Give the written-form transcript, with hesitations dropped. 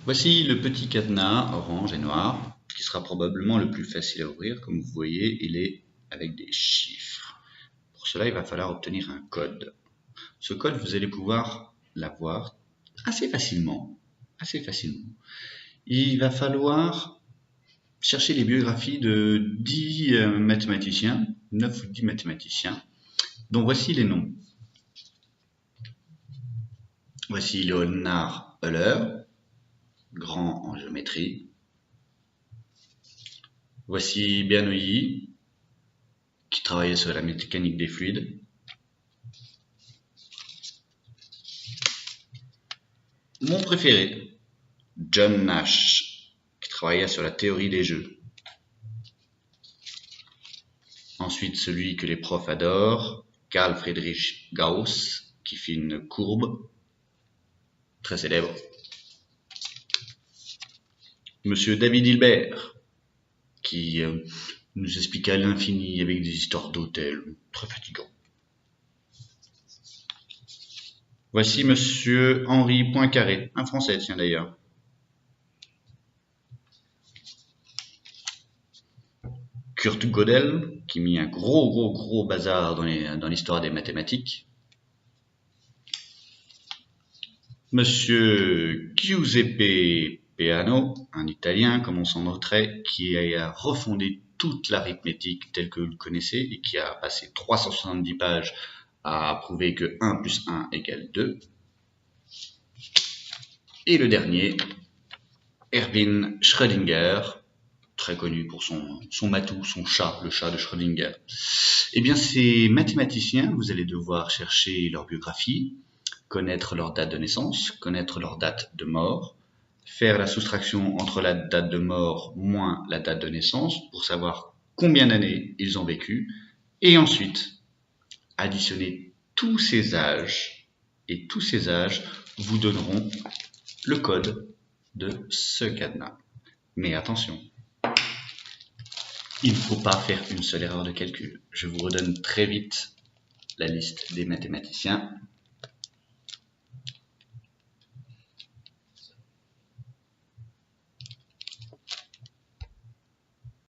Voici le petit cadenas orange et noir, qui sera probablement le plus facile à ouvrir. Comme vous voyez, il est avec des chiffres. Pour cela, il va falloir obtenir un code. Ce code, vous allez pouvoir l'avoir assez facilement. Il va falloir chercher les biographies de 10 mathématiciens, 9 ou 10 mathématiciens, dont voici les noms. Voici Leonhard Euler, grand en géométrie. Voici Bernoulli, qui travaillait sur la mécanique des fluides. Mon préféré, John Nash, qui travailla sur la théorie des jeux. Ensuite, celui que les profs adorent, Carl Friedrich Gauss, qui fit une courbe très célèbre. Monsieur David Hilbert, qui nous expliqua à l'infini avec des histoires d'hôtels très fatigants. Voici Monsieur Henri Poincaré, un Français, tiens d'ailleurs. Kurt Gödel, qui mit un gros bazar dans l'histoire des mathématiques. Monsieur Giuseppe Peano, un Italien comme on s'en noterait, qui a refondé toute l'arithmétique telle que vous le connaissez et qui a passé 370 pages à prouver que 1 plus 1 égale 2. Et le dernier, Erwin Schrödinger, très connu pour son matou, son chat, le chat de Schrödinger. Eh bien, ces mathématiciens, vous allez devoir chercher leur biographie, connaître leur date de naissance, connaître leur date de mort, faire la soustraction entre la date de mort moins la date de naissance pour savoir combien d'années ils ont vécu, et ensuite additionner tous ces âges, et tous ces âges vous donneront le code de ce cadenas. Mais attention, il ne faut pas faire une seule erreur de calcul. Je vous redonne très vite la liste des mathématiciens.